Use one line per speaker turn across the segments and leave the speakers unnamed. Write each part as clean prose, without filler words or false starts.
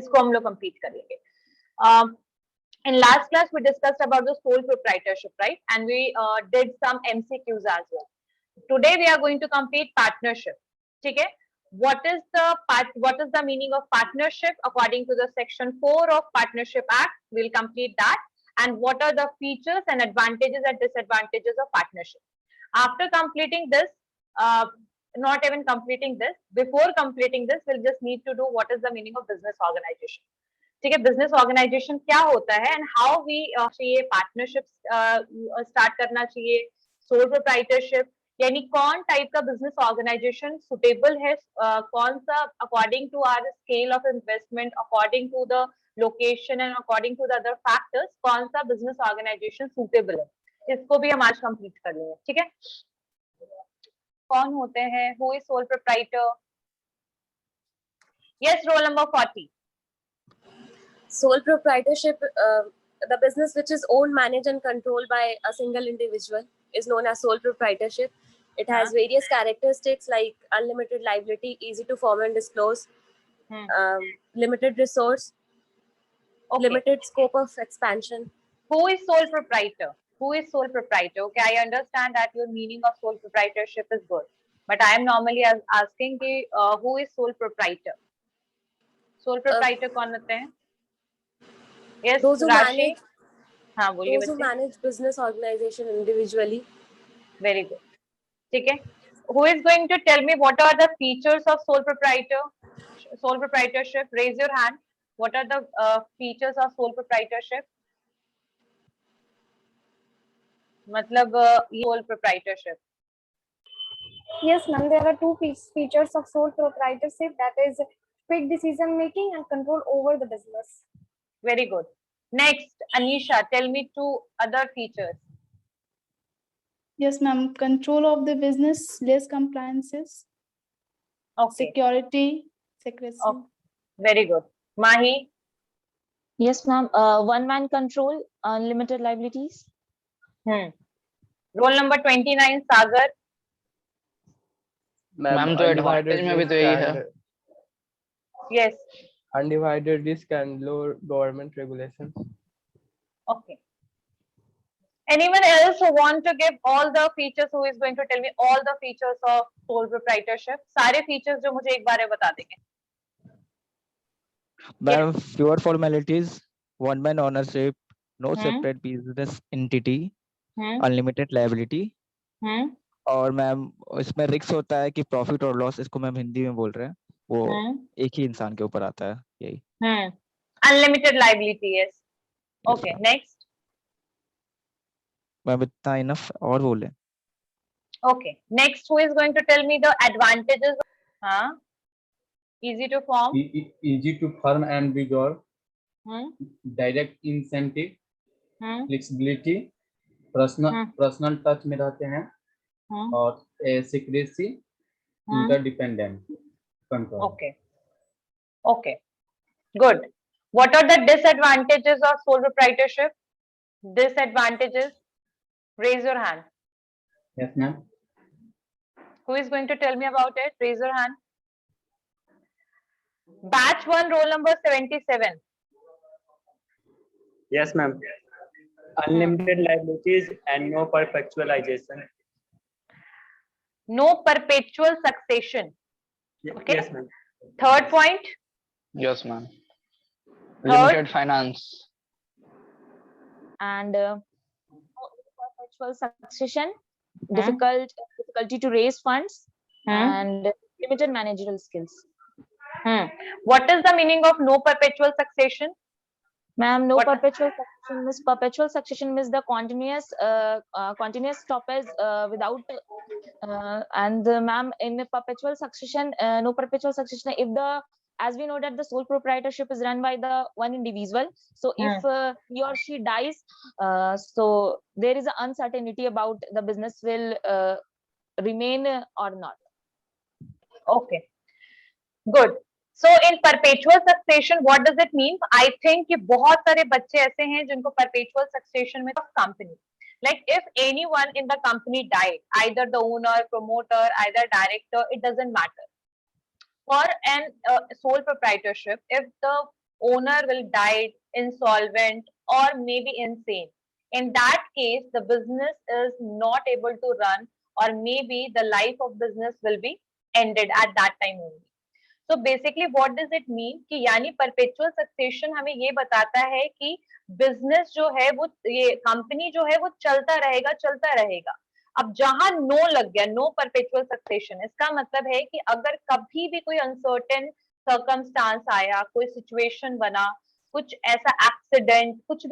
इसको हम लोग कंप्लीट कर लेंगे. In last class we discussed about the sole proprietorship, right? And we did some MCQs as well. Today we are going to complete partnership. Okay? What is the meaning of partnership according to the section 4 of Partnership Act? We'll complete that. And what are the features and advantages and disadvantages of partnership? After completing this, not even completing this, before completing this, we'll just need to do what is the meaning of business organization. ठीक है, business organisation क्या होता है and how we चाहिए partnership start करना चाहिए, sole proprietorship, यानी कौन टाइप का बिजनेस ऑर्गेनाइजेशन सुटेबल है, कौन सा according to our scale of investment, according to the location and according to the other factors, कौन सा बिजनेस ऑर्गेनाइजेशन सुटेबल है, इसको भी हम आज कंप्लीट कर लेंगे. ठीक है, कौन होते हैं, who is sole proprietor? Yes, roll number 40.
Sole proprietorship, the business which is owned, managed and controlled by a single individual is known as sole proprietorship. It has various characteristics like unlimited liability, easy to form and disclose, limited resource, limited scope of expansion.
Who is sole proprietor? Who is sole proprietor? Okay, I understand that your meaning of sole proprietorship is good, but I am normally asking who is sole proprietor? Sole proprietor कौन होते हैं? Yes,
those who
Rashi.
हाँ, बोलिए. Those who manage business organization individually.
Very good. ठीक है. Who is going to tell me what are the features of sole proprietorship? Raise your hand. What are the features of sole proprietorship? मतलब sole proprietorship.
Yes, ma'am. There are two features of sole proprietorship, that is quick decision making and control over the business.
Very good. Next, Anisha, tell me two other features.
Yes, ma'am. Control of the business, less compliances, security, secrecy.
Oh, very good. Mahi?
Yes, ma'am. One-man control, unlimited liabilities.
Roll number 29, Sagar.
Ma'am तो advantage में भी तो यही है.
Yes.
Undivided risk and low government regulations.
Okay. Anyone else who want to give all the features? Who is going to tell me all the features of sole proprietorship? सारे features जो मुझे एक बार बता देंगे.
Ma'am, fewer formalities, one-man ownership, no separate business entity, unlimited liability. और ma'am इसमें risk होता है कि प्रॉफिट और लॉस, इसको मैम हिंदी में बोल रहे हैं, वो एक ही इंसान के ऊपर आता है, यही.
Unlimited liability, yes. Okay, next.
Ma'am इतना इनफ, और बोले.
Okay, next, who is going to tell me the advantages? Easy to form.
Easy to form and vigor. Direct incentive. Flexibility. Personal touch में रहते हैं. और secrecy. Interdependent control.
Okay. Okay. Good. What are the disadvantages of sole proprietorship? Disadvantages. Raise your hand.
Yes, ma'am.
Who is going to tell me about it? Raise your hand. Batch 1, roll number 77.
Yes, ma'am. Unlimited liabilities and no perpetualization.
No perpetual succession. Okay.
Yes, ma'am.
Third point.
Yes, ma'am. Limited finance.
And perpetual succession, difficulty to raise funds, and limited managerial skills.
What is the meaning of no perpetual succession?
Ma'am, no perpetual succession means the continuous stoppage without and ma'am, in perpetual succession, no perpetual succession, if the, as we know that the sole proprietorship is run by the one individual, so if he or she dies, so there is an uncertainty about the business will remain or not.
Okay, good. So in perpetual succession, what does it mean? I think कि बहुत सारे बच्चे ऐसे हैं जिनको perpetual succession में company, like if anyone in the company died, either the owner, promoter, either director, it doesn't matter. For an sole proprietorship, if the owner will died, insolvent, or maybe insane. In that case, the business is not able to run, or maybe the life of business will be ended at that time only. So basically what does it mean कि यानी perpetual succession हमें ये बताता है कि business जो है वो ये company जो है वो चलता रहेगा. अब जहां नो लग गया, नो परपेचुअल सक्सेशन, इसका मतलब है कि अगर कभी भी कोई अनसर्टेन सर्कमस्टांस आया, कोई सिचुएशन बना, कुछ ऐसा एक्सीडेंट, कुछ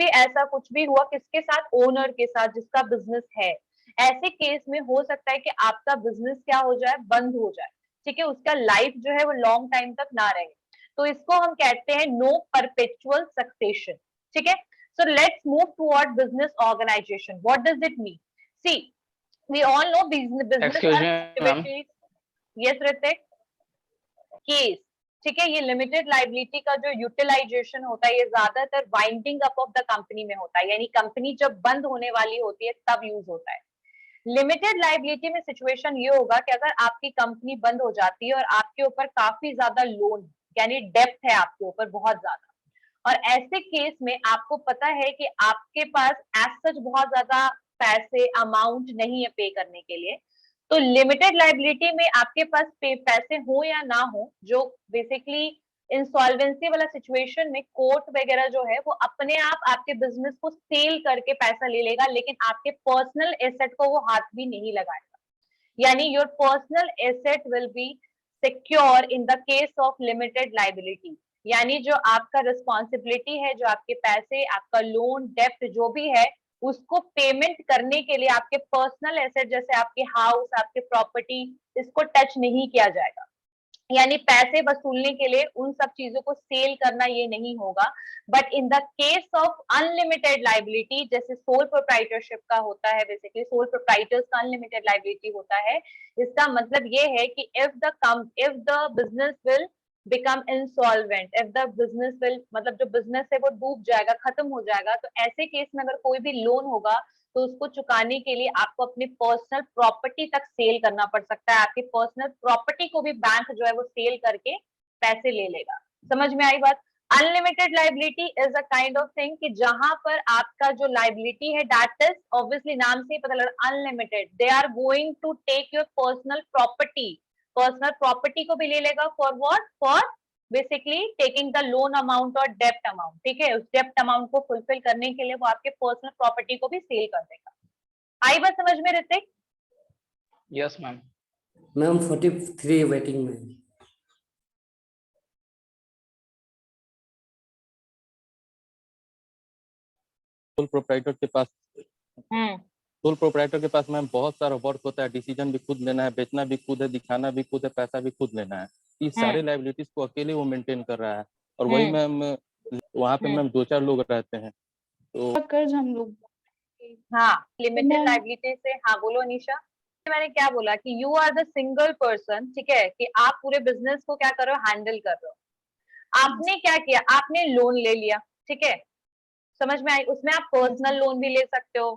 भी हुआ किसके साथ, ओनर के साथ जिसका बिजनेस है, ऐसे केस में हो सकता है कि आपका बिजनेस क्या हो जाए, बंद हो जाए. ठीक है, उसका लाइफ जो है वो लॉन्ग टाइम तक ना रहे, तो इसको हम कहते हैं नो परपेचुअल सक्सेशन. ठीक है, so let's move toward business organization. What does it mean? See, we all know business
Excuse me, ma'am.
activities. Yes, Ritik. Case. ठीक है, ये लिमिटेड लाइबिलिटी का जो यूटिलाइजेशन होता है ये ज्यादातर winding up of the company में होता है, यानी कंपनी जब बंद होने वाली होती है तब यूज होता है. लिमिटेड लाइबिलिटी में सिचुएशन ये होगा कि अगर आपकी कंपनी बंद हो जाती है और आपके ऊपर काफी ज्यादा लोन यानी डेप्थ है आपके ऊपर बहुत ज्यादा, और ऐसे केस में आपको पता है कि आपके पास एज सच बहुत ज्यादा पैसे अमाउंट नहीं है पे करने के लिए, तो लिमिटेड लाइबिलिटी में आपके पास पैसे हो या ना हो, जो बेसिकली इंसॉल्वेंसी वाला सिचुएशन में कोर्ट वगैरह जो है वो अपने आप आपके बिजनेस को सेल करके पैसा ले लेगा, लेकिन आपके पर्सनल एसेट को वो हाथ भी नहीं लगाएगा. यानी your personal asset will be secure in the case of limited liability. यानी जो आपका रिस्पॉन्सिबिलिटी है, जो आपके पैसे, आपका लोन, डेप्ट जो भी है, उसको पेमेंट करने के लिए आपके पर्सनल एसेट जैसे आपके हाउस, आपके प्रॉपर्टी, इसको टच नहीं किया जाएगा. यानी पैसे वसूलने के लिए उन सब चीजों को सेल करना ये नहीं होगा. But in the case of unlimited liability, जैसे सोल प्रोप्राइटरशिप का होता है, बेसिकली सोल प्रोप्राइटर्स का अनलिमिटेड लाइबिलिटी होता है, इसका मतलब ये है कि if the business will become insolvent, if the business will, मतलब जो बिजनेस है वो डूब जाएगा, खत्म हो जाएगा, तो ऐसे केस में अगर कोई भी लोन होगा तो उसको चुकाने के लिए आपको अपनी पर्सनल प्रॉपर्टी तक सेल करना पड़ सकता है. आपकी पर्सनल प्रॉपर्टी को भी बैंक जो है वो सेल करके पैसे ले लेगा. समझ में आई बात? Unlimited liability is a kind of thing कि जहां पर आपका जो लाइबिलिटी है दैट इज ऑब्वियसली नाम से ही पता लग रहा है unlimited. They are going to take your personal property को भी ले लेगा. For what? For basically taking the loan amount और डेप्ट अमाउंट. ठीक है, उस डेप्ट अमाउंट को फुलफिल करने के लिए वो आपके पर्सनल प्रॉपर्टी को भी सेल कर देगा. आई बात समझ में Hrithik?
Yes, ma'am.
Ma'am 43 waiting में.
सोल प्रोप्राइटर के पास मैम बहुत सारा वर्क होता है, डिसीजन भी खुद लेना है, बेचना भी खुद है, दिखाना भी खुद है, पैसा भी खुद लेना है. इस सारे लाइबिलिटीज को अकेले वो मेंटेन कर रहा है. और वही मैम वहाँ पे मैम 2-4 लोग रहते हैं, तो
कर्ज हम लोग.
हाँ, लिमिटेड लाइबिलिटी से. हाँ बोलो निशा. मैंने क्या बोला कि you are the single person. ठीक है, कि आप पूरे बिजनेस को क्या कर रहे हो, हैंडल कर रहे हो. आपने क्या किया, आपने लोन ले लिया. ठीक है, समझ में आई? उसमें आप पर्सनल लोन भी ले सकते हो,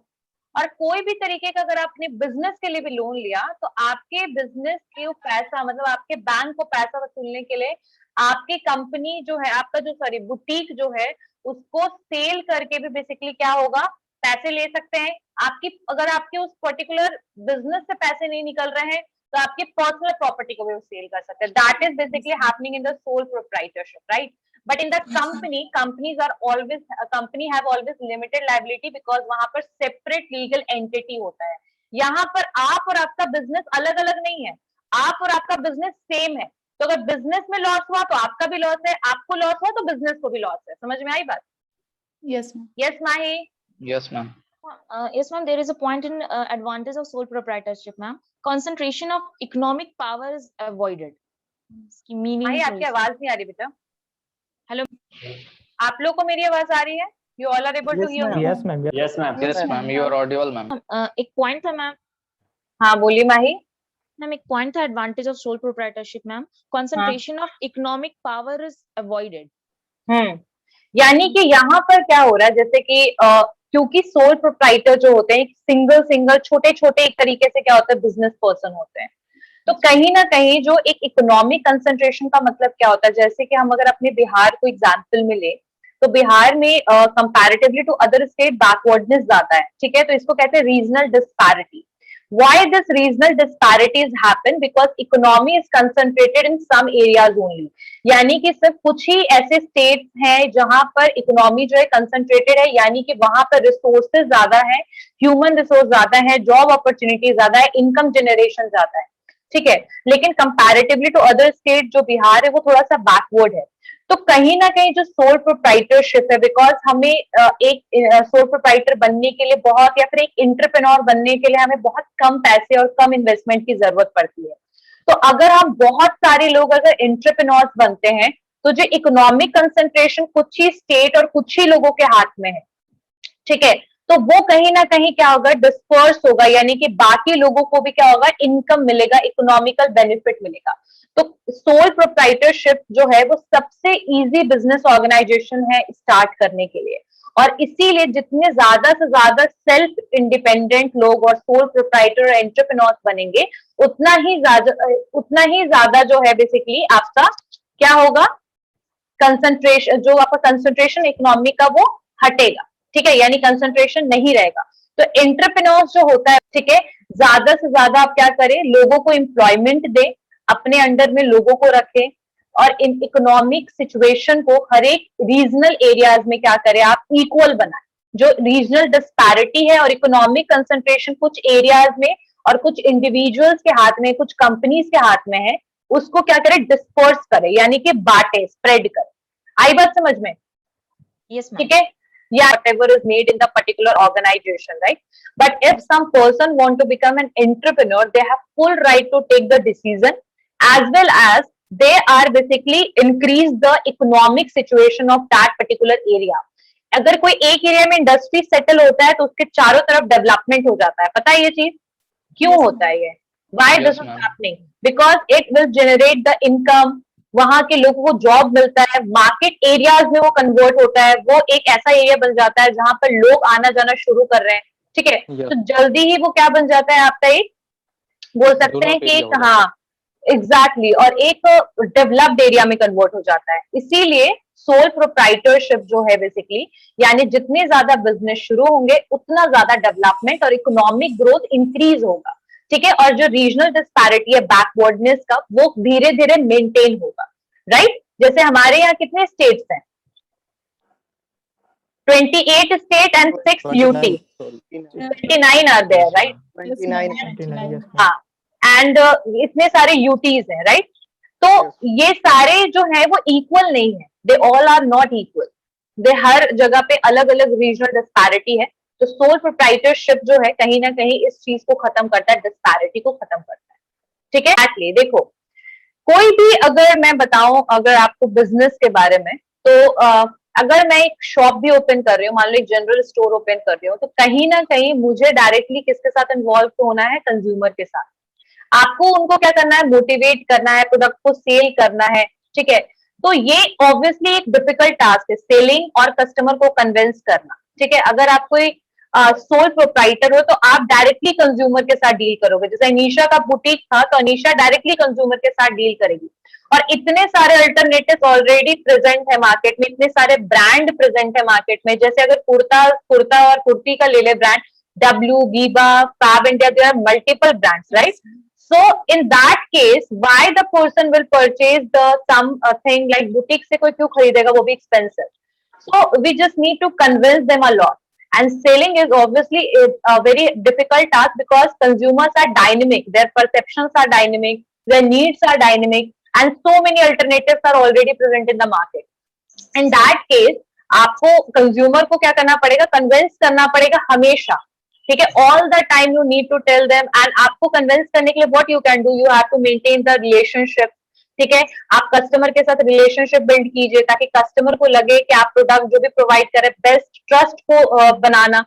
और कोई भी तरीके का अगर आपने बिजनेस के लिए भी लोन लिया तो आपके बिजनेस के पैसा, मतलब आपके बैंक को पैसा वसूलने के लिए आपकी कंपनी जो है, आपका जो बुटीक जो है, उसको सेल करके भी बेसिकली क्या होगा, पैसे ले सकते हैं. अगर आपके उस पर्टिकुलर बिजनेस से पैसे नहीं निकल रहे हैं तो आपकी पर्सनल प्रॉपर्टी को भी सेल कर सकते हैं. That is basically happening in the sole proprietorship, right? But in the company have always limited liability because वहां पर separate legal entity होता है. यहाँ पर आप और आपका बिजनेस अलग अलग नहीं है, आप और आपका बिजनेस सेम है. तो अगर बिजनेस में लॉस हुआ तो आपका भी लॉस है, आपको लॉस हुआ तो बिजनेस को भी लॉस है. समझ में आई बात?
Yes, ma'am.
Yes, Mahi.
Yes, ma'am.
Yes, ma'am. There is a point in advantage of sole proprietorship, ma'am. Concentration of economic power is avoided. इसकी meaning
माही,
थोड़ी
आपकी
सी-
आवाज नहीं आ रही बेटा.
Hello.
आप लोग को मेरी आवाज आ रही है? You all are able to hear me?
Yes, ma'am.
Yes, ma'am. You are audible, ma'am.
एक पॉइंट था मैम.
हाँ बोलिए माही.
मैम एक पॉइंट था advantage of sole proprietorship ma'am. Concentration of economic power is avoided.
यानी कि यहाँ पर क्या हो रहा है, जैसे कि क्योंकि सोल प्रोप्राइटर जो होते हैं सिंगल छोटे छोटे एक तरीके से क्या होता है बिजनेस पर्सन होते हैं, तो कहीं ना कहीं जो एक इकोनॉमिक कंसंट्रेशन का मतलब क्या होता है, जैसे कि हम अगर अपने बिहार को एग्जाम्पल में ले, तो बिहार में comparatively to other state backwardness ज्यादा है, ठीक है, तो इसको कहते हैं regional disparity. Why this regional disparities happen? Because economy is concentrated in some areas only. यानी कि सिर्फ कुछ ही ऐसे states हैं जहां पर इकोनॉमी जो है कंसंट्रेटेड है, यानी कि वहां पर रिसोर्सेज ज्यादा है, ह्यूमन रिसोर्स ज्यादा है, जॉब अपॉर्चुनिटी ज्यादा है, इनकम जनरेशन ज्यादा है, ठीक है. लेकिन कंपैरेटिवली टू अदर स्टेट जो बिहार है वो थोड़ा सा बैकवर्ड है. तो कहीं ना कहीं जो सोल प्रोप्राइटरशिप है, बिकॉज हमें एक सोल प्रोप्राइटर बनने के लिए बहुत, या फिर एक एंटरप्रेन्योर बनने के लिए हमें बहुत कम पैसे और कम इन्वेस्टमेंट की जरूरत पड़ती है. तो अगर हम बहुत सारे लोग अगर एंटरप्रेन्योर्स बनते हैं, तो जो इकोनॉमिक कंसंट्रेशन कुछ ही स्टेट और कुछ ही लोगों के हाथ में है, ठीक है, तो वो कहीं ना कहीं क्या होगा, डिस्पर्स होगा, यानी कि बाकी लोगों को भी क्या होगा, इनकम मिलेगा, इकोनॉमिकल बेनिफिट मिलेगा. तो सोल प्रोप्राइटरशिप जो है वो सबसे इजी बिजनेस ऑर्गेनाइजेशन है स्टार्ट करने के लिए, और इसीलिए जितने ज्यादा से ज्यादा सेल्फ इंडिपेंडेंट लोग और सोल प्रोप्राइटर और एंटरप्रेन्योर्स बनेंगे, उतना ही ज्यादा जो है बेसिकली आपका क्या होगा, कंसंट्रेशन, जो आपका कंसंट्रेशन इकोनॉमी का वो हटेगा, ठीक है, यानी कंसंट्रेशन नहीं रहेगा. तो एंटरप्रेन्योर्स जो होता है, ठीक है, ज्यादा से ज्यादा आप क्या करें, लोगों को एम्प्लॉयमेंट दे, अपने अंडर में लोगों को रखें, और इन इकोनॉमिक सिचुएशन को हर एक रीजनल एरियाज में क्या करें, आप इक्वल बनाएं. जो रीजनल डिस्पैरिटी है और इकोनॉमिक कंसंट्रेशन कुछ एरियाज में और कुछ इंडिविजुअल्स के हाथ में, कुछ कंपनीज के हाथ में है, उसको क्या करें, डिस्पर्स करें, यानी कि बांटे, स्प्रेड करें. आई बात समझ में?
Yes, ma'am.
ठीक है. Yeah, whatever is made in the particular organization, right? But if some person want to become an entrepreneur, they have full right to take the decision, as well as they are basically increase the economic situation of that particular area. अगर कोई एक area में industry settle होता है तो उसके चारों तरफ डेवलपमेंट हो जाता है. पता है ये चीज क्यों होता है? ये why
Yes,
this is
ma'am.
happening? Because it will generate the income. वहां के लोगों को जॉब मिलता है, मार्केट एरियाज में वो कन्वर्ट होता है, वो एक ऐसा एरिया बन जाता है जहां पर लोग आना जाना शुरू कर रहे हैं, ठीक है.
Yes.
तो जल्दी ही वो क्या बन जाता है आपका, एक बोल सकते हैं कि एक, हाँ एग्जैक्टली, और एक डेवलप्ड एरिया में कन्वर्ट हो जाता है. इसीलिए सोल प्रोप्राइटरशिप जो है बेसिकली, यानी जितने ज्यादा बिजनेस शुरू होंगे उतना ज्यादा डेवलपमेंट और इकोनॉमिक ग्रोथ इंक्रीज होगा, ठीक है, और जो रीजनल डिस्पैरिटी है, बैकवर्डनेस का, वो धीरे धीरे मेंटेन होगा, राइट. जैसे हमारे यहाँ कितने स्टेट्स हैं, 28 state and 6 UT, 29 are there, right.
29, yes,
हाँ, एंड इतने सारे यूटीज हैं, राइट. तो ये सारे जो है वो इक्वल नहीं है, they all are not equal, they हर जगह पे अलग अलग रीजनल डिस्पैरिटी है. तो सोल प्रोप्राइटरशिप जो है कहीं ना कहीं इस चीज को खत्म करता है, डिस्पैरिटी को खत्म करता है, ठीक है. एक्चुअली देखो, कोई भी अगर मैं बताऊं अगर आपको बिजनेस के बारे में, तो अगर मैं एक शॉप भी ओपन कर रही हूँ, मान लो एक जनरल स्टोर ओपन कर रही हूँ, तो कहीं ना कहीं मुझे डायरेक्टली किसके साथ इन्वॉल्व होना है, कंज्यूमर के साथ. आपको उनको क्या करना है, मोटिवेट करना है, प्रोडक्ट को सेल करना है, ठीक है. तो ये ऑब्वियसली एक डिफिकल्ट टास्क है, सेलिंग और कस्टमर को कन्विंस करना, ठीक है. अगर आप कोई सोल प्रोप्राइटर हो तो आप डायरेक्टली कंज्यूमर के साथ डील करोगे. जैसे अनीशा का बुटीक था, तो अनीशा डायरेक्टली कंज्यूमर के साथ डील करेगी. और इतने सारे अल्टरनेटिव ऑलरेडी प्रेजेंट है मार्केट में, इतने सारे ब्रांड प्रेजेंट है मार्केट में. जैसे अगर कुर्ता और कुर्ती का ले ले brand, W, Biba, Fabindia, there are multiple brands, right. So in that case, why the person will purchase the thing like boutique से कोई क्यों खरीदेगा, वो भी expensive. So we just need to convince them a lot. And selling is obviously a very difficult task because consumers are dynamic, their perceptions are dynamic, their needs are dynamic, and so many alternatives are already present in the market. In that case, आपको consumer को क्या करना पड़ेगा, convince करना पड़ेगा हमेशा, ठीक है. All the time you need to tell them, and आपको कन्विंस करने के लिए what you can do, you have to maintain the relationship, ठीक है. आप कस्टमर के साथ रिलेशनशिप बिल्ड कीजिए ताकि कस्टमर को लगे कि आप प्रोडक्ट जो भी प्रोवाइड करें, बेस्ट ट्रस्ट को बनाना.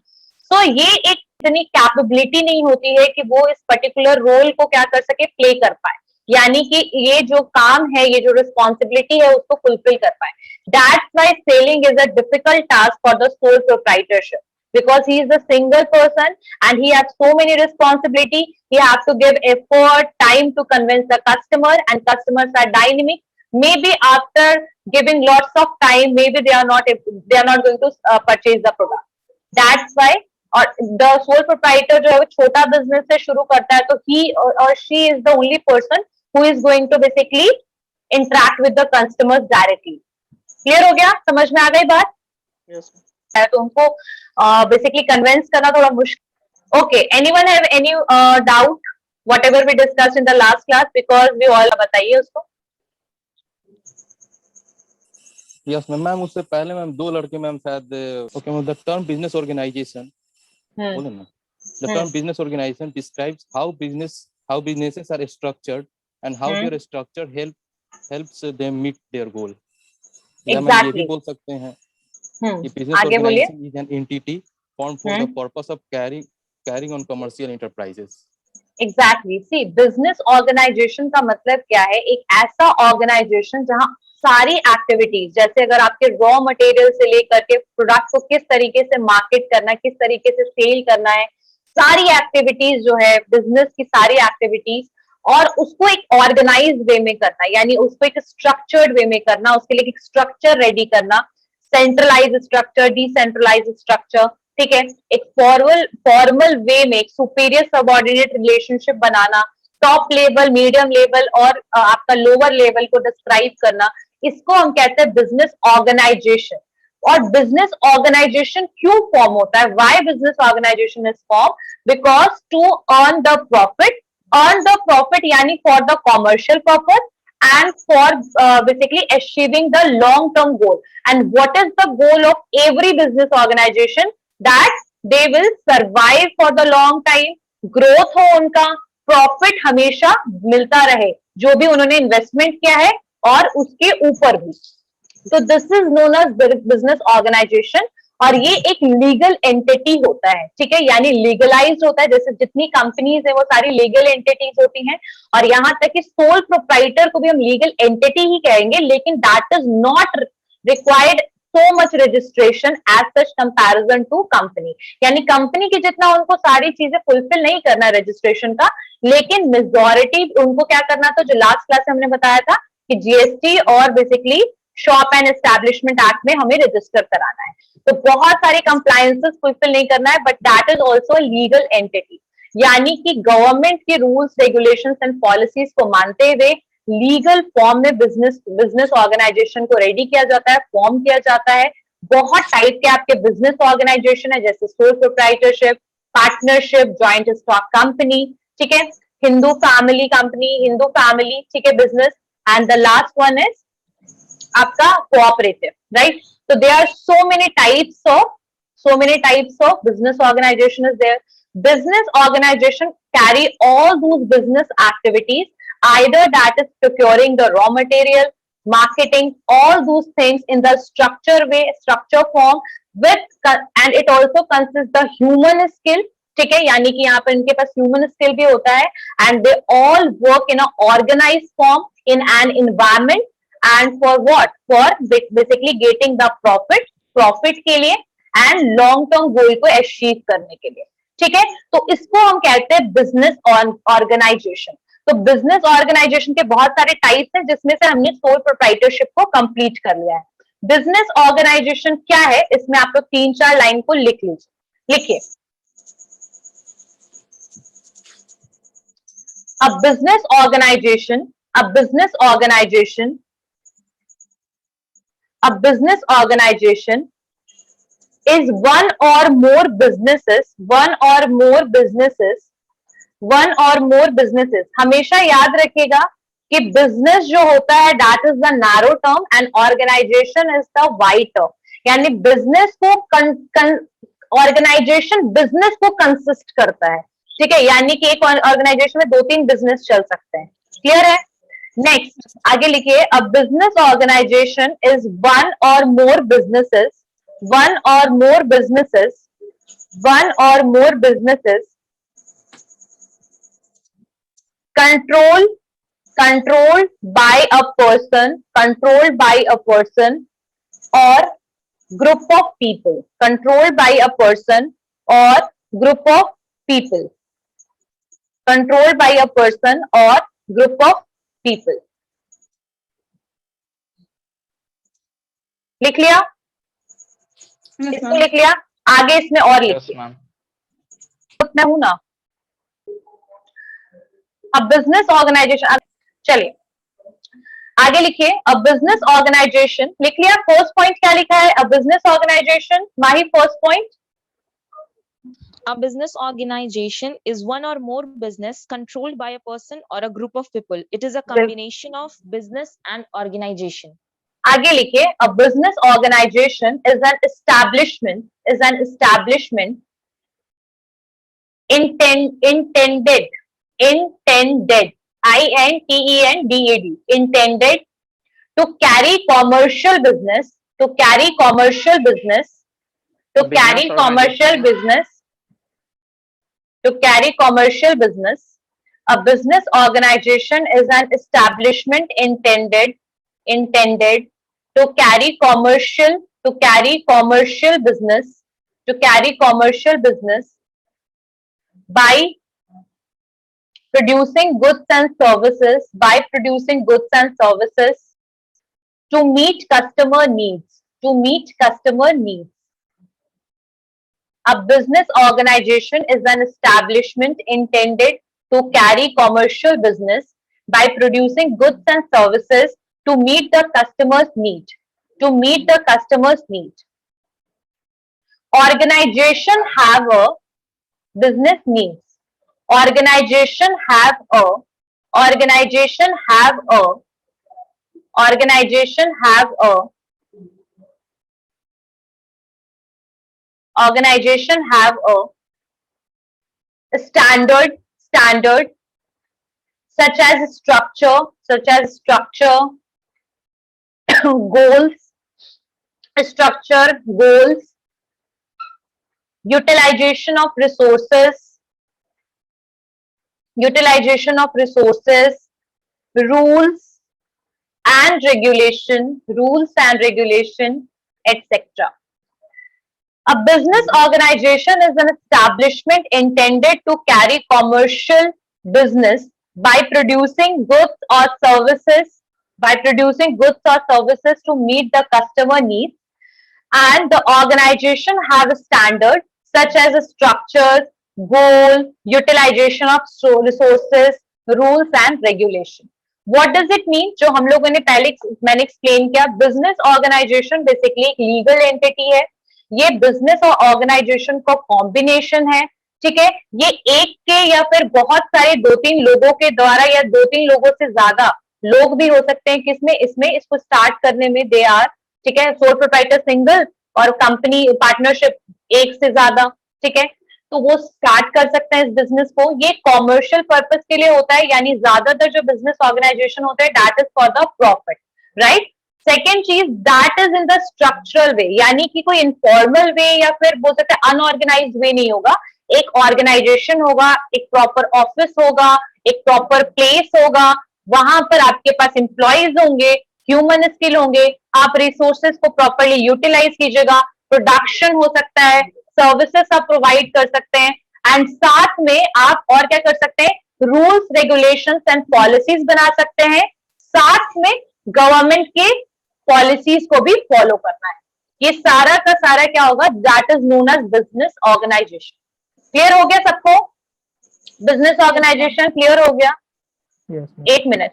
सो ये एक इतनी कैपेबिलिटी नहीं होती है कि वो इस पर्टिकुलर रोल को क्या कर सके, प्ले कर पाए, यानी कि ये जो काम है, ये जो रिस्पॉन्सिबिलिटी है उसको फुलफिल कर पाए. That's why selling is a difficult task for the sole proprietorship. because he is a single person and he has so many responsibility. He have to give effort, time to convince the customer, and customers are dynamic. Maybe after giving lots of time, maybe they are not going to purchase the product. That's why, और the sole proprietor जो है वो छोटा business से शुरू करता है, तो he or she is the only person who is going to basically interact with the customers directly. Clear हो गया? समझ में आ गई बात?
Yes.
तो उनको basically convince करना थोड़ा मुश्किल. Okay, anyone have any doubt whatever we discussed in the last class, because we all बताइए उसको.
यस मैम उससे पहले मैम दो लड़के मैम शायद okay ma'am the term business organization बोले ना the term business organization describes how businesses are structured and how their structure helps them meet their goal. या मैम ये भी बोल सकते हैं कि business organisation is an entity formed for the purpose of carrying on commercial enterprises.
Exactly. See, business organization का मतलब क्या है? एक ऐसा ऑर्गेनाइजेशन जहां सारी एक्टिविटीज, जैसे अगर आपके रॉ मटेरियल से लेकर के प्रोडक्ट को किस तरीके से मार्केट करना है, किस तरीके से सेल करना है, सारी एक्टिविटीज जो है बिजनेस की सारी एक्टिविटीज, और उसको एक ऑर्गेनाइज वे में करना, यानी उसको एक स्ट्रक्चर्ड वे में करना, उसके लिए एक स्ट्रक्चर रेडी करना, सेंट्रलाइज स्ट्रक्चर, डिसेंट्रलाइज स्ट्रक्चर, ठीक है, एक फॉर्मल वे में एक सुपीरियर सबऑर्डिनेट रिलेशनशिप बनाना, टॉप लेवल, मीडियम लेवल और आपका लोअर लेवल को डिस्क्राइब करना, इसको हम कहते हैं बिजनेस ऑर्गेनाइजेशन. और बिजनेस ऑर्गेनाइजेशन क्यों फॉर्म होता है? Why business organisation is form? Because to earn the profit यानी for the commercial purpose and for basically achieving the long term goal. And what is the goal of every business organization? That they will survive for the long time, growth हो उनका, profit हमेशा मिलता रहे जो भी उन्होंने investment किया है और उसके ऊपर भी. तो this is known as business organisation, और ये एक लीगल एंटिटी होता है, ठीक है, यानी लीगलाइज होता है. जैसे जितनी कंपनीज है वो सारी लीगल एंटिटीज होती हैं, और यहाँ तक कि सोल प्रोप्राइटर को भी हम लीगल एंटिटी ही कहेंगे, लेकिन that is not required so much registration as such comparison to company. यानी कंपनी की जितना उनको सारी चीजें फुलफिल नहीं करना रजिस्ट्रेशन का, लेकिन मेजॉरिटी उनको क्या करना था, जो लास्ट क्लास में हमने बताया था कि जीएसटी और basically shop and establishment act में हमें रजिस्टर कराना है. तो बहुत सारे कंप्लायंसेस फुलफिल नहीं करना है, but that is also legal entity, यानी कि गवर्नमेंट के रूल्स, रेगुलेशंस एंड पॉलिसीज को मानते हुए लीगल फॉर्म में बिजनेस ऑर्गेनाइजेशन को रेडी किया जाता है, फॉर्म किया जाता है. बहुत टाइप के आपके बिजनेस ऑर्गेनाइजेशन है, जैसे sole proprietorship, partnership, joint stock company, ठीक है, Hindu family company, Hindu family, ठीक है, business, and the last one is आपका cooperative, right. So there are so many types of business organization is there. Business organization carry all those business activities, either that is procuring the raw material, marketing, all those things in the structure form with, and it also consists the human skill, ठीक है, यानी कि यहाँ पर इनके पास human skill भी होता है, and they all work in a organized form in an environment. And for what? For basically getting the profit के लिए and long term goal को achieve करने के लिए, ठीक है. तो इसको हम कहते हैं बिजनेस ऑर्गेनाइजेशन. तो बिजनेस ऑर्गेनाइजेशन के बहुत सारे टाइप्स हैं, जिसमें से हमने सोल प्रोप्राइटरशिप को कंप्लीट कर लिया है. बिजनेस ऑर्गेनाइजेशन क्या है, इसमें आप लोग 3-4 लाइन को लिख लीजिए. लिखिए, a business organization is one or more businesses. हमेशा याद रखिएगा कि बिजनेस जो होता है that is the narrow term and organization is the wide term. यानी बिजनेस को ऑर्गेनाइजेशन बिजनेस को कंसिस्ट करता है, ठीक है, यानी कि एक ऑर्गेनाइजेशन में 2-3 बिजनेस चल सकते हैं. क्लियर है? नेक्स्ट आगे लिखिए, a business organisation is one or more businesses controlled by a person or group of people, controlled by a person or group of people, controlled by a person or group of people. लिख लिया? इसको लिख लिया? आगे इसमें और
Yes,
लिखिए।
ma'am.
मैं हूं ना? अब बिजनेस ऑर्गेनाइजेशन, चलिए आगे लिखिए। अ बिजनेस ऑर्गेनाइजेशन, लिख लिया? फर्स्ट पॉइंट क्या लिखा है? A business organization, Mahi first point.
A business organization is one or more business controlled by a person or a group of people. It is a combination of business and organization.
आगे लिखिए। A business organisation is an establishment, intended, intended, intended to carry commercial business, to carry commercial business, to carry commercial business, to carry commercial business. A business organization is an establishment intended to carry commercial business, to carry commercial business by producing goods and services, to meet customer needs, A business organization is an establishment intended to carry commercial business by producing goods and services to meet the customer's need, Organization have a business needs. Organization have a standard such as structure, goals, utilization of resources, rules and regulation, etc. A business organization is an establishment intended to carry commercial business by producing goods or services to meet the customer needs, and the organization have a standard such as a structure, goal, utilization of resources, rules and regulation. What does it mean? जो हम लोगों ने मैंने explain किया, business organisation basically एक legal entity है। ये business और ऑर्गेनाइजेशन का कॉम्बिनेशन है, ठीक है। ये एक के या फिर बहुत सारे 2-3 लोगों के द्वारा या 2-3 लोगों से ज्यादा लोग भी हो सकते हैं किसमें, इसमें, इसको स्टार्ट करने में दे आर, ठीक है। सोल प्रोप्राइटर सिंगल और कंपनी पार्टनरशिप एक से ज्यादा, ठीक है। तो वो स्टार्ट कर सकते हैं इस बिजनेस को। ये कॉमर्शियल पर्पस के लिए होता है, यानी ज्यादातर जो बिजनेस ऑर्गेनाइजेशन होता है that is for the profit, right. Second चीज, that is in the structural way, यानी कि कोई इनफॉर्मल वे या फिर बोल सकते हैं अनऑर्गेनाइज्ड वे नहीं होगा। एक ऑर्गेनाइजेशन होगा, एक प्रॉपर ऑफिस होगा, एक प्रॉपर प्लेस होगा, वहां पर आपके पास एम्प्लॉयज होंगे, ह्यूमन स्किल होंगे, आप रिसोर्सेज को प्रॉपरली यूटिलाइज कीजिएगा, प्रोडक्शन हो सकता है, सर्विसेज आप प्रोवाइड कर सकते हैं, एंड साथ में आप और क्या कर सकते हैं, रूल्स, रेगुलेशंस एंड पॉलिसीज बना सकते हैं, साथ में गवर्नमेंट के पॉलिसीज को भी फॉलो करना है। ये सारा का सारा क्या होगा, that is known as business organization. Clear हो गया सबको? बिजनेस ऑर्गेनाइजेशन क्लियर हो गया? एक मिनट,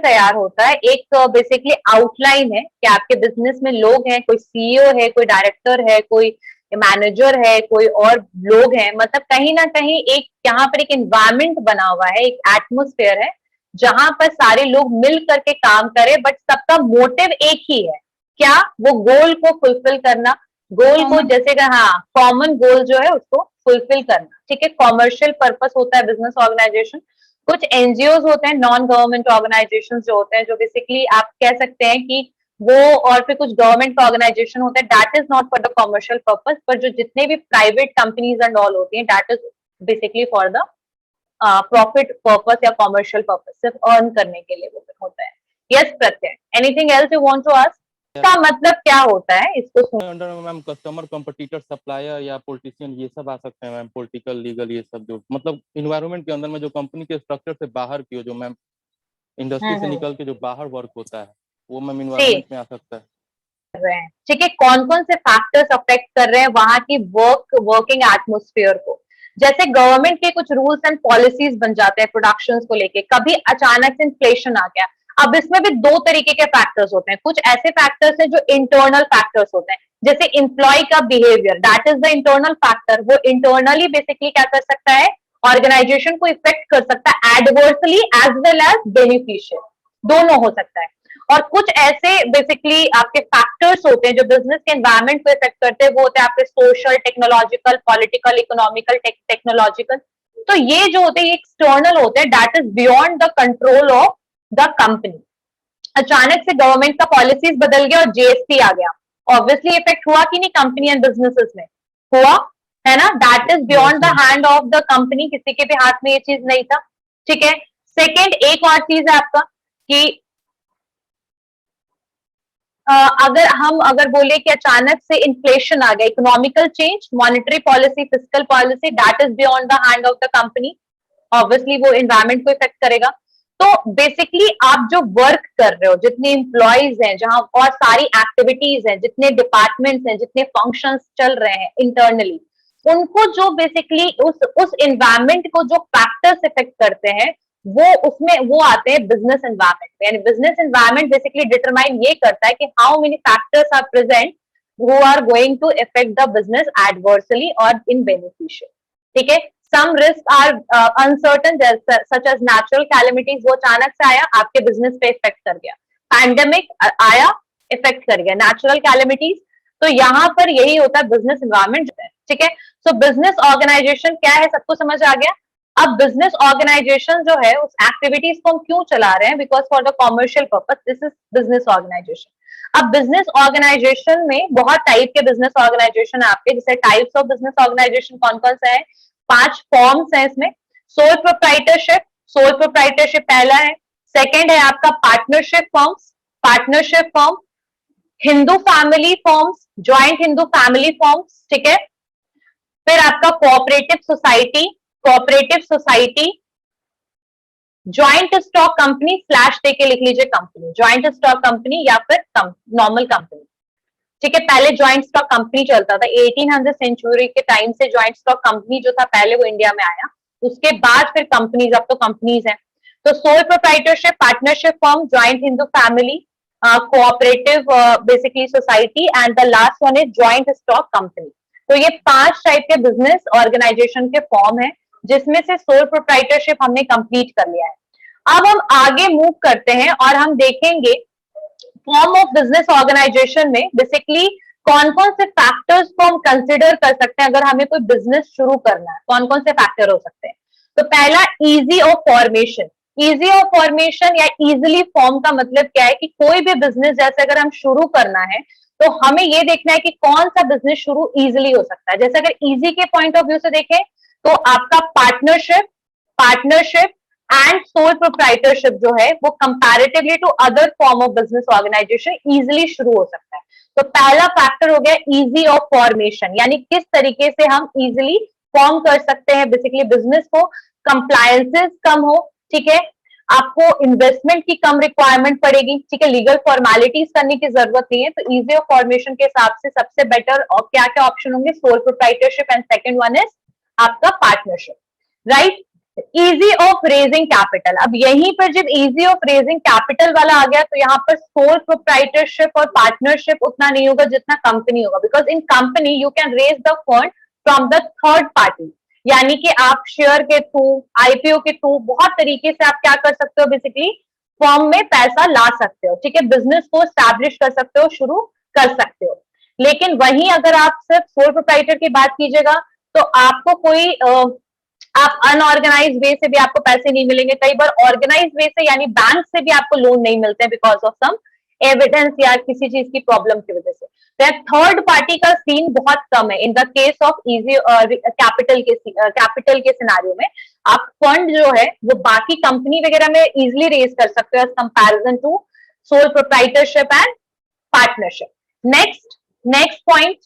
तैयार होता है, एक बेसिकली आउटलाइन है कि आपके बिजनेस में लोग हैं, कोई सीईओ है, कोई डायरेक्टर है, कोई मैनेजर है, कोई और लोग हैं, मतलब कहीं ना कहीं एक यहाँ पर एक एनवायरमेंट बना हुआ है, एक एटमोस्फेयर है जहां पर सारे लोग मिल करके काम करें, बट सबका मोटिव एक ही है, क्या? वो गोल को फुलफिल करना, गोल को जैसे हाँ, कॉमन गोल जो है उसको फुलफिल करना, ठीक है। कॉमर्शियल पर्पस होता है बिजनेस ऑर्गेनाइजेशन। कुछ एनजीओ होते हैं, नॉन गवर्नमेंट ऑर्गेनाइजेशन जो होते हैं, जो बेसिकली आप कह सकते हैं कि वो, और फिर कुछ गवर्नमेंट ऑर्गेनाइजेशन होते हैं, that is not for the commercial purpose, पर जो जितने भी प्राइवेट कंपनीज एंड ऑल होती हैं that is basically for the profit purpose या कॉमर्शियल पर्पस, सिर्फ अर्न करने के लिए वो होता है। Yes Pratyay, anything else you want to ask? इसका मतलब क्या होता है इसको सुन।
अंडर में मैम कस्टमर, कंपटीटर, सप्लायर या पॉलिटिशियन ये सब आ सकते हैं मैम, पॉलिटिकल, लीगल, ये सब जो मतलब इन्वायरमेंट के अंदर में जो कंपनी के स्ट्रक्चर से बाहर की हो, जो मैम इंडस्ट्री से निकल के जो बाहर वर्क होता है वो मैम इन्वायरमेंट में आ सकता है।
ठीक है, कौन कौन से फैक्टर्स अफेक्ट कर रहे हैं वहां की वर्किंग एटमोस्फेयर को? जैसे गवर्नमेंट के कुछ रूल्स एंड पॉलिसीज बन जाते हैं प्रोडक्शंस को लेके, कभी अचानक से इन्फ्लेशन आ गया। अब इसमें भी दो तरीके के फैक्टर्स होते हैं, कुछ ऐसे फैक्टर्स हैं जो इंटरनल फैक्टर्स होते हैं, जैसे इंप्लॉय का behaviour, that is the internal factor. वो इंटरनली बेसिकली क्या कर सकता है, ऑर्गेनाइजेशन को इफेक्ट कर सकता है adversely as well as beneficial, दोनों हो सकता है। और कुछ ऐसे बेसिकली आपके फैक्टर्स होते हैं जो बिजनेस के एनवायरनमेंट को इफेक्ट करते हैं, वो होते हैं आपके social, technological, political, economical, technological. तो ये जो होते हैं एक्सटर्नल होते हैं, that is beyond the control of the company. अचानक से गवर्नमेंट का पॉलिसीज बदल गया और जीएसटी आ गया, ऑब्वियसली इफेक्ट हुआ कि नहीं कंपनी एंड बिजनेसेस में? हुआ है ना, that is beyond the hand of the company, किसी के भी हाथ में ये चीज नहीं था। ठीक है, सेकेंड एक और चीज है आपका कि अगर बोले कि अचानक से इन्फ्लेशन आ गया, economical change, monetary policy, fiscal policy, that is beyond the hand of the company, obviously वो एनवायरमेंट को इफेक्ट करेगा। तो बेसिकली आप जो वर्क कर रहे हो, जितने एम्प्लॉयज हैं, जहां और सारी एक्टिविटीज हैं, जितने डिपार्टमेंट्स हैं, जितने फंक्शंस चल रहे हैं इंटरनली, उनको जो बेसिकली उस एनवायरमेंट को जो फैक्टर्स इफेक्ट करते हैं, वो आते हैं बिजनेस एनवायरमेंट में। यानी बिजनेस एनवायरमेंट बेसिकली डिटरमाइन ये करता है कि how many factors are present who are going to effect the business adversely और इन बेनिफिशियल। ठीक है, some risk are uncertain such as natural calamities, वो अचानक से आया, आपके बिजनेस पे इफेक्ट कर गया। पैंडेमिक आया, इफेक्ट कर गया, नेचुरल कैलेमिटीज। तो यहाँ पर यही होता है बिजनेस एनवायरमेंट। ठीक है, सो बिजनेस ऑर्गेनाइजेशन क्या है, सबको समझ आ गया? अब बिजनेस ऑर्गेनाइजेशन जो है, उस एक्टिविटीज को हम क्यों चला रहे हैं, because for the commercial purpose, this is business organization. अब बिजनेस ऑर्गेनाइजेशन में बहुत टाइप के बिजनेस ऑर्गेनाइजेशन है आपके, जैसे टाइप्स ऑफ बिजनेस ऑर्गेनाइजेशन कौन कौन से हैं? 5 फॉर्म्स हैं इसमें। सोल प्रोप्राइटरशिप, सोल प्रोप्राइटरशिप पहला है। सेकेंड है आपका partnership forms, partnership form, Hindu family forms, joint Hindu family forms. ठीक है, फिर आपका cooperative society, cooperative society, joint stock company slash दे के लिख लीजिए कंपनी, ज्वाइंट स्टॉक कंपनी या फिर नॉर्मल कंपनी। ठीक है, पहले ज्वाइंट स्टॉक कंपनी चलता था, 1800 सेंचुरी के टाइम से ज्वाइंट स्टॉक कंपनी जो था पहले वो इंडिया में आया, उसके बाद फिर कंपनीज, अब तो कंपनीज हैं। तो soul proprietorship, partnership form, joint Hindu family, cooperative basically society and the last one is joint stock company. तो ये 5 टाइप के बिजनेस ऑर्गेनाइजेशन के फॉर्म है, जिसमें से सोल प्रोप्राइटरशिप हमने कंप्लीट कर लिया है। अब हम आगे मूव करते हैं और हम देखेंगे फॉर्म ऑफ बिजनेस ऑर्गेनाइजेशन में बेसिकली कौन कौन से फैक्टर्स को हम कंसिडर कर सकते हैं अगर हमें कोई बिजनेस शुरू करना है, कौन कौन से फैक्टर हो सकते हैं। तो पहला, easy of formation. Easy of formation या इजिली फॉर्म का मतलब क्या है कि कोई भी बिजनेस जैसे अगर हम शुरू करना है तो हमें ये देखना है कि कौन सा बिजनेस शुरू इजिली हो सकता है। जैसे अगर इजी के पॉइंट ऑफ व्यू से देखें तो आपका पार्टनरशिप एंड सोल प्रोप्राइटरशिप जो है वो comparatively to other form of business organization easily शुरू हो सकता है। तो पहला फैक्टर हो गया इजी ऑफ फॉर्मेशन, यानी किस तरीके से हम इजिली फॉर्म कर सकते हैं बेसिकली बिजनेस को, कंप्लायंसेस कम हो। ठीक है, आपको इन्वेस्टमेंट की कम रिक्वायरमेंट पड़ेगी। ठीक है, लीगल फॉर्मेलिटीज करने की जरूरत नहीं है। तो इजी ऑफ फॉर्मेशन के हिसाब से सबसे बेटर और क्या क्या ऑप्शन होंगे, sole proprietorship and second one is आपका partnership, right. Easy of raising capital, अब यहीं पर जब इजी ऑफ रेजिंग कैपिटल वाला आ गया तो यहाँ पर सोल प्रोप्राइटरशिप और पार्टनरशिप उतना नहीं होगा जितना कंपनी होगा, because in company you can raise the fund from the third party, यानी कि आप शेयर के थ्रू, आईपीओ के थ्रू, बहुत तरीके से आप क्या कर सकते हो, बेसिकली फॉर्म में पैसा ला सकते हो। ठीक है, बिजनेस को स्टैब्लिश कर सकते हो, शुरू कर सकते हो। लेकिन वहीं अगर आप सिर्फ सोल प्रोप्राइटर की बात कीजिएगा तो आपको कोई आप अनऑर्गेनाइज वे से भी आपको पैसे नहीं मिलेंगे, कई बार ऑर्गेनाइज वे से यानी बैंक से भी आपको लोन नहीं मिलते हैं बिकॉज ऑफ सम एविडेंस या किसी चीज की प्रॉब्लम की वजह से। तो थर्ड पार्टी का सीन बहुत कम है इन the case of easy capital के सिनारियो में। आप फंड जो है वो बाकी कंपनी वगैरह में इजिली रेज कर सकते हो as comparison to sole proprietorship and partnership. Next point,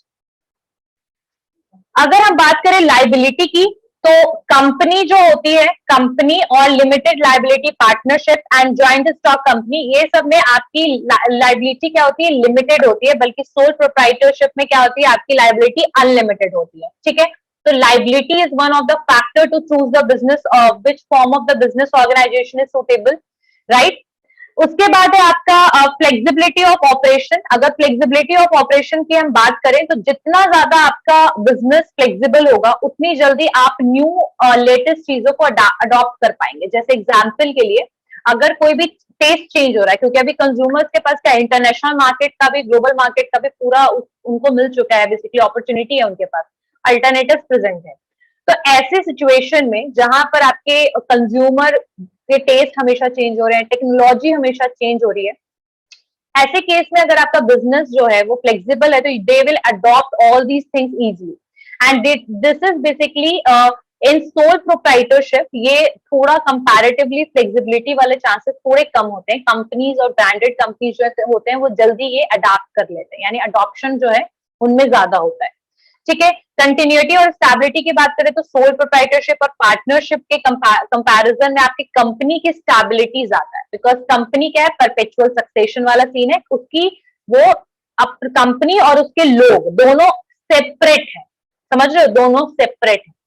अगर हम बात करें लाइबिलिटी की, तो कंपनी जो होती है, कंपनी और limited liability, partnership and joint stock company, ये सब में आपकी लाइबिलिटी क्या होती है, लिमिटेड होती है, बल्कि सोल प्रोप्राइटरशिप में क्या होती है, आपकी लाइबिलिटी अनलिमिटेड होती है। ठीक है, तो liability is one of the factor to choose the business, which form of the business organisation is suitable, right. उसके बाद है आपका फ्लेक्सिबिलिटी ऑफ ऑपरेशन। अगर फ्लेक्सिबिलिटी ऑफ ऑपरेशन की हम बात करें, तो जितना ज्यादा आपका बिजनेस फ्लेक्सिबल होगा, उतनी जल्दी आप न्यू लेटेस्ट चीजों को अडॉप्ट कर पाएंगे। जैसे एग्जांपल के लिए, अगर कोई भी टेस्ट चेंज हो रहा है, क्योंकि अभी कंज्यूमर्स के पास क्या, इंटरनेशनल मार्केट का भी, ग्लोबल मार्केट का भी पूरा उनको मिल चुका है, बेसिकली अपॉर्चुनिटी है उनके पास, अल्टरनेटिव प्रेजेंट है। तो ऐसे सिचुएशन में जहां पर आपके कंज्यूमर के टेस्ट हमेशा चेंज हो रहे हैं, टेक्नोलॉजी हमेशा चेंज हो रही है, ऐसे केस में अगर आपका बिजनेस जो है वो फ्लेक्सिबल है, तो they will adopt all these things easily. And this is basically in sole proprietorship, ये थोड़ा कंपैरेटिवली फ्लेक्सिबिलिटी वाले चांसेस थोड़े कम होते हैं। कंपनीज और ब्रांडेड कंपनीज जो होते हैं वो जल्दी ये अडॉप्ट कर लेते हैं, यानी अडॉप्शन जो है उनमें ज्यादा होता है। ठीक है, कंटिन्यूटी और स्टेबिलिटी की बात करें तो सोल प्रोप्राइटरशिप और पार्टनरशिप के कंपैरिजन में आपकी कंपनी की स्टेबिलिटी ज्यादा है, बिकॉज कंपनी क्या है, परपेचुअल सक्सेशन वाला सीन है, उसकी वो कंपनी और उसके लोग दोनों सेपरेट है, समझ रहे हो, दोनों सेपरेट है।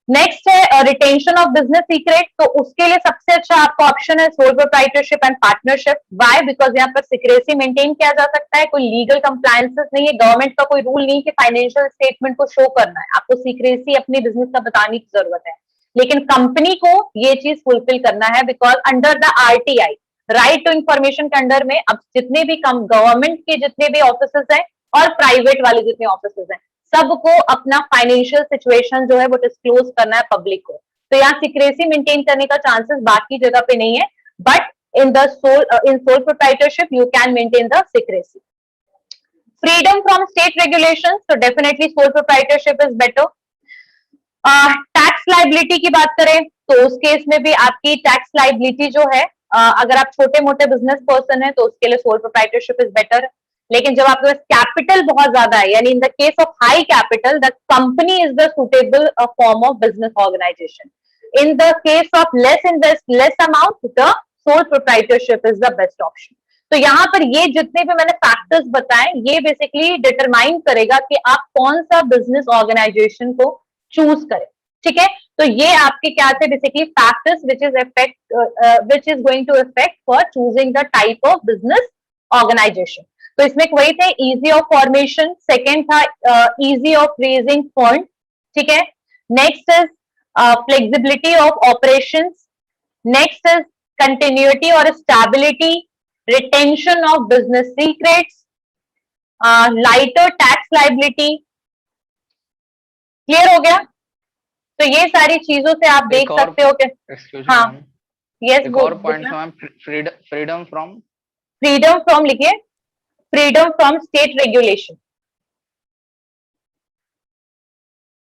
नेक्स्ट है रिटेंशन ऑफ बिजनेस सीक्रेट, तो उसके लिए सबसे अच्छा आपका ऑप्शन है soul proprietorship and partnership. Why? Because यहाँ पर सिक्रेसी मेंटेन किया जा सकता है, कोई लीगल कंप्लायंसेस नहीं है, गवर्नमेंट का कोई रूल नहीं कि फाइनेंशियल स्टेटमेंट को शो करना है, आपको सीक्रेसी अपने बिजनेस का बताने की जरूरत है। लेकिन कंपनी को ये चीज फुलफिल करना है, because under the RTI, right to information के अंडर में अब जितने भी गवर्नमेंट के जितने भी ऑफिसेस हैं और प्राइवेट वाले जितने ऑफिसेस हैं, सबको अपना फाइनेंशियल सिचुएशन जो है वो डिस्क्लोज करना है पब्लिक को। तो यहाँ सिक्रेसी मेंटेन करने का चांसेस बाकी जगह पे नहीं है, but in sole proprietorship you can maintain the secrecy. Freedom from state regulations, तो definitely sole proprietorship is better. Tax liability की बात करें तो उस केस में भी आपकी टैक्स लाइबिलिटी जो है, अगर आप छोटे मोटे बिजनेस पर्सन है तो उसके लिए सोल प्रोप्राइटरशिप इज बेटर। लेकिन जब आपके पास कैपिटल बहुत ज्यादा है, यानी in the case of high capital, the company is the suitable form of business organization. In the case of less invest less amount, the sole proprietorship is the best option. तो यहाँ पर ये जितने भी मैंने फैक्टर्स बताए, ये basically determine करेगा कि आप कौन सा बिजनेस ऑर्गेनाइजेशन को चूज करें। ठीक है, तो ये आपके क्या थे basically factors which is going to effect for choosing the type of business organisation. तो इसमें वही थे, इजी ऑफ फॉर्मेशन, सेकेंड था इजी ऑफ रेजिंग फंड। ठीक है, next is flexibility of operations, next is continuity और stability, retention of business secrets, lighter tax liability. Clear हो गया? तो ये सारी चीजों से आप देख सकते हो कि हाँ, यस,
एक और पॉइंट मैम, फ्रीडम फ्रॉम
लिखिए, फ्रीडम फ्रॉम स्टेट रेगुलेशन।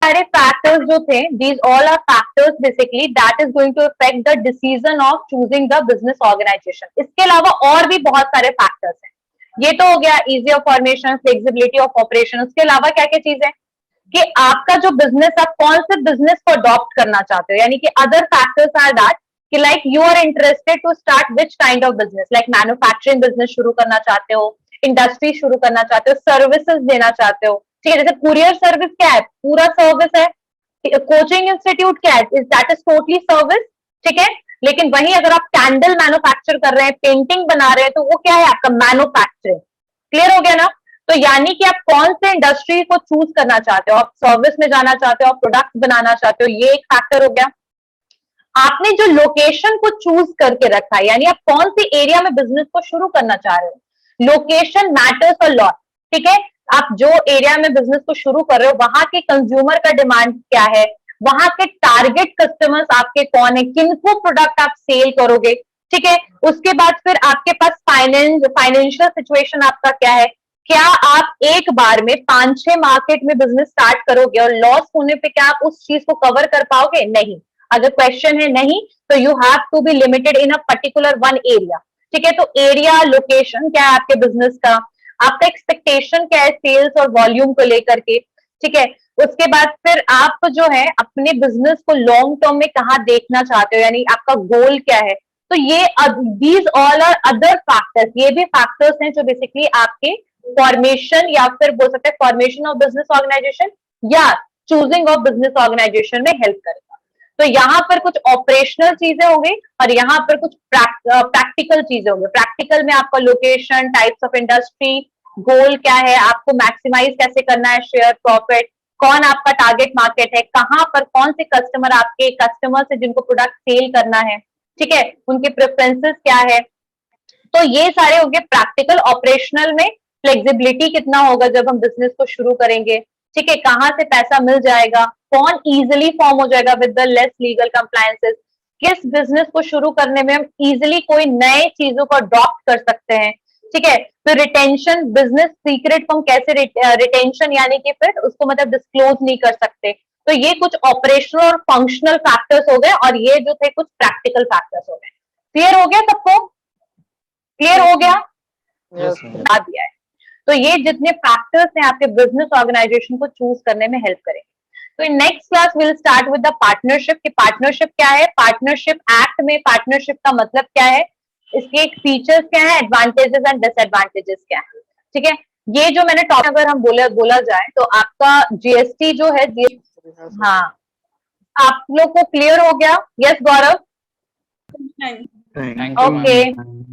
सारे फैक्टर्स जो थे, these all are factors basically that is going to affect the decision of choosing the business organization. इसके अलावा और भी बहुत सारे फैक्टर्स हैं। ये तो हो गया easy of formation, flexibility of operation. उसके अलावा क्या क्या चीज है कि आपका जो बिजनेस, आप कौन से बिजनेस को अडॉप्ट करना चाहते हो, यानी कि अदर फैक्टर्स आर दैट कि like you are interested to start which kind of business, like manufacturing business शुरू करना चाहते हो, इंडस्ट्री शुरू करना चाहते हो, सर्विसेज देना चाहते हो। ठीक है, जैसे कुरियर सर्विस क्या है, पूरा सर्विस है। कोचिंग इंस्टीट्यूट क्या है, दैट इज टोटली सर्विस। ठीक है, लेकिन वहीं अगर आप कैंडल मैन्युफैक्चर कर रहे हैं, पेंटिंग बना रहे हैं, तो वो क्या है आपका मैन्युफैक्चरिंग। क्लियर हो गया ना? तो यानी कि आप कौन से इंडस्ट्री को चूज करना चाहते हो, आप सर्विस में जाना चाहते हो, आप प्रोडक्ट बनाना चाहते हो, ये एक फैक्टर हो गया। आपने जो लोकेशन को चूज करके रखा है, यानी आप कौन सी एरिया में बिजनेस को शुरू करना चाह रहे हो, लोकेशन मैटर्स अ लॉट। ठीक है, आप जो एरिया में बिजनेस को शुरू कर रहे हो, वहां के कंज्यूमर का डिमांड क्या है, वहां के टारगेट कस्टमर्स आपके कौन है, किनको प्रोडक्ट आप सेल करोगे। ठीक है, उसके बाद फिर आपके पास फाइनेंशियल सिचुएशन आपका क्या है, क्या आप एक बार में 5-6 मार्केट में बिजनेस स्टार्ट करोगे और लॉस होने पे क्या आप उस चीज को कवर कर पाओगे? नहीं। अगर क्वेश्चन है नहीं, तो you have to be limited in a particular one area. ठीक है, तो एरिया, लोकेशन क्या है आपके बिजनेस का, आपका एक्सपेक्टेशन क्या है सेल्स और वॉल्यूम को लेकर के, ठीक है। उसके बाद फिर आप जो है अपने बिजनेस को लॉन्ग टर्म में कहाँ देखना चाहते हो, यानी आपका गोल क्या है। तो ये these all are other factors, ये भी फैक्टर्स हैं जो बेसिकली आपके फॉर्मेशन या फिर बोल सकते हैं फॉर्मेशन ऑफ बिजनेस ऑर्गेनाइजेशन या चूजिंग ऑफ बिजनेस ऑर्गेनाइजेशन में हेल्प करेगा। तो यहाँ पर कुछ ऑपरेशनल चीजें होंगी और यहाँ पर कुछ प्रैक्टिकल चीजें होंगी। प्रैक्टिकल में आपका लोकेशन, टाइप्स ऑफ इंडस्ट्री, गोल क्या है, आपको मैक्सिमाइज कैसे करना है शेयर प्रॉफिट, कौन आपका टारगेट मार्केट है, कहाँ पर कौन से कस्टमर आपके कस्टमर्स है जिनको प्रोडक्ट सेल करना है, ठीक है, उनके प्रेफरेंसेस क्या है। तो ये सारे होंगे प्रैक्टिकल। ऑपरेशनल में फ्लेक्सिबिलिटी कितना होगा जब हम बिजनेस को शुरू करेंगे, ठीक है, कहाँ से पैसा मिल जाएगा, कौन इजिली फॉर्म हो जाएगा with the less legal compliances, किस बिजनेस को शुरू करने में हम इजिली कोई नए चीजों को अडॉप्ट कर सकते हैं, ठीक है। तो रिटेंशन, बिजनेस सीक्रेट को हम कैसे रिटेंशन यानी कि फिर उसको मतलब डिस्क्लोज नहीं कर सकते। तो ये कुछ ऑपरेशनल और फंक्शनल फैक्टर्स हो गए और ये जो थे कुछ प्रैक्टिकल फैक्टर्स हो गए। क्लियर हो गया सबको? क्लियर हो गया? बता दिया है। तो ये जितने फैक्टर्स हैं आपके बिजनेस ऑर्गेनाइजेशन को चूज करने में हेल्प करेंगे। तो in next class will start with the partnership. कि पार्टनरशिप क्या है, पार्टनरशिप एक्ट में पार्टनरशिप का मतलब क्या है, इसके एक फीचर्स क्या है, एडवांटेजेस एंड डिसएडवांटेजेस क्या है, ठीक है। ये जो मैंने टॉपिक अगर हम बोला जाए तो आपका जीएसटी जो है, हाँ आप लोग को क्लियर हो गया? Yes Gaurav?
Thank you,
okay
ma'am.